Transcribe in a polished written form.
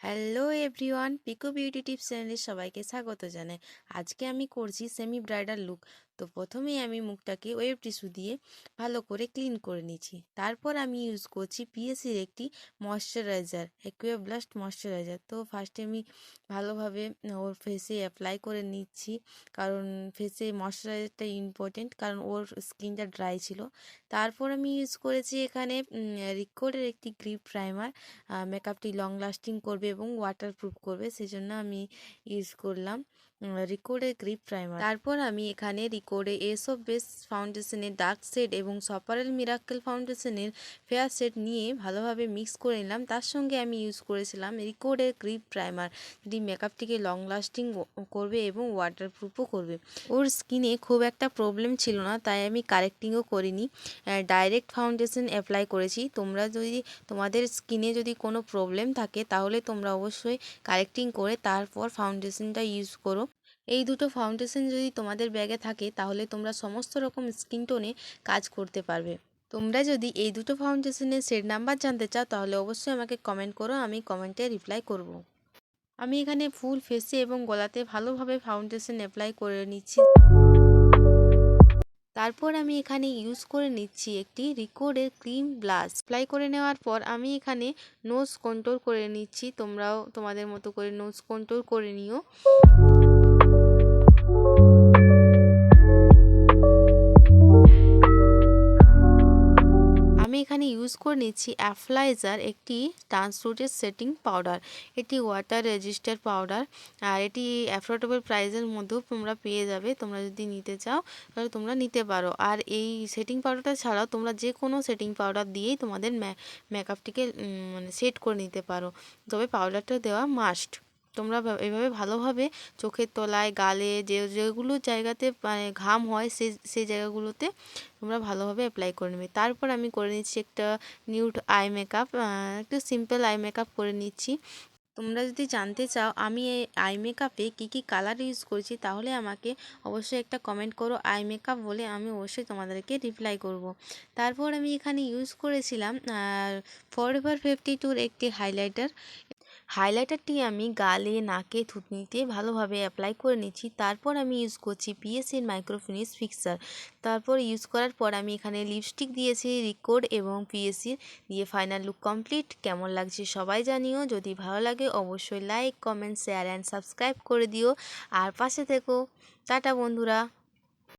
Hello everyone, পিকো beauty tips চ্যানেলে সবাইকে স্বাগত জানাই। আজকে আমি করছি সেমি ব্রাইডাল লুক। তো প্রথমেই আমি মুখটাকে ওয়েব টিস্যু দিয়ে ভালো করে ক্লিন করে নিচ্ছি। তারপর আমি ইউজ করছি পিএসির একটি ময়শ্চারাইজার, অ্যাকুয়া ব্লাস্ট ময়শ্চারাইজার। তো ফার্স্টে আমি ভালোভাবে ওর ফেসে অ্যাপ্লাই করে নিচ্ছি, কারণ ফেসে ময়শ্চারাইজারটা ইম্পর্টেন্ট, কারণ ওর স্কিনটা ড্রাই ছিল। তারপর আমি ইউজ করেছি এখানে রিকোডের একটি গ্রিপ প্রাইমার। মেকআপটি লং লাস্টিং করবে এবং ওয়াটারপ্রুফ করবে, সেজন্য আমি ইউজ করলাম রিকোডের গ্রিপ প্রাইমার। তারপর আমি এখানে রিকোডে এস অফ বেস ফাউন্ডেশনের ডার্ক শেড এবং সপারেল মিরাক্কেল ফাউন্ডেশনের ফেয়ার শেড নিয়ে ভালোভাবে মিক্স করে নিলাম। তার সঙ্গে আমি ইউজ করেছিলাম রিকোডের গ্রিপ প্রাইমার, যেটি মেকআপটিকে লং লাস্টিং করবে এবং ওয়াটারপ্রুফও করবে। ওর স্কিনে খুব একটা প্রবলেম ছিল না, তাই আমি কারেক্টিংও করিনি, ডাইরেক্ট ফাউন্ডেশন অ্যাপ্লাই করেছি। তোমরা যদি তোমাদের স্কিনে যদি কোনো প্রবলেম থাকে তাহলে তোমরা অবশ্যই কারেক্টিং করে তারপর ফাউন্ডেশনটা ইউজ করো। এই দুটো ফাউন্ডেশন যদি তোমাদের ব্যাগে থাকে তাহলে তোমরা সমস্ত রকম স্কিন টোনে কাজ করতে পারবে। তোমরা যদি এই দুটো ফাউন্ডেশনের শেড নাম্বার জানতে চাও তাহলে অবশ্যই আমাকে কমেন্ট করো, আমি কমেন্টে রিপ্লাই করব। আমি এখানে ফুল ফেসে এবং গলাতে ভালোভাবে ফাউন্ডেশন অ্যাপ্লাই করে নিচ্ছি। তারপর আমি এখানে ইউজ করে নিচ্ছি একটি রিকোডের ক্রিম ব্লাশ। অ্যাপ্লাই করে নেওয়ার পর আমি এখানে নোজ কন্ট্রোল করে নিচ্ছি। তোমরাও তোমাদের মতো করে নোজ কন্ট্রোল করে নিও। আমি এখানে ইউজ করে নিচ্ছি অ্যাপ্লাইজার একটি ট্রান্সলুটেড সেটিং পাউডার। এটি ওয়াটার রেজিস্টার পাউডার, আর এটি অ্যাফোর্ডেবল প্রাইসের মধ্যেও তোমরা পেয়ে যাবে। তোমরা যদি নিতে চাও তাহলে তোমরা নিতে পারো। আর এই সেটিং পাউডারটা ছাড়াও তোমরা যে কোনো সেটিং পাউডার দিয়েই তোমাদের মেকআপটিকে মানে সেট করে নিতে পারো, তবে পাউডারটা দেওয়া মাস্ট। তোমরা এভাবে ভালোভাবে চোখের তলায়, গালে, যেগুলো জায়গাতে মানে ঘাম হয় সেই জায়গাগুলোতে তোমরা ভালোভাবে অ্যাপ্লাই করে নেবে। তারপর আমি করে নিচ্ছি একটা নিউড আই মেকআপ, একটু সিম্পল আই মেকআপ করে নিচ্ছি। তোমরা যদি জানতে চাও আমি এই আই মেকআপে কী কী কালার ইউজ করেছি তাহলে আমাকে অবশ্যই একটা কমেন্ট করো আই মেকআপ বলে, আমি অবশ্যই তোমাদেরকে রিপ্লাই করব। তারপর আমি এখানে ইউজ করেছিলাম ফরএভার 52-র একটি হাইলাইটার। হাইলাইটারটি আমি গালে, নাকে, থুতনিতে ভালোভাবে অ্যাপ্লাই করে নিচ্ছি। তারপর আমি ইউজ করছি পিএসির মাইক্রোফিনিশ ফিক্সার। তারপর ইউজ করার পর আমি এখানে লিপস্টিক দিয়েছি রিকোড এবং পিএসির দিয়ে। Final look complete. কেমন লাগছে সবাই জানিও। যদি ভালো লাগে অবশ্যই like, comment, share and subscribe করে দিও, আর পাশে থেকো। টাটা বন্ধুরা।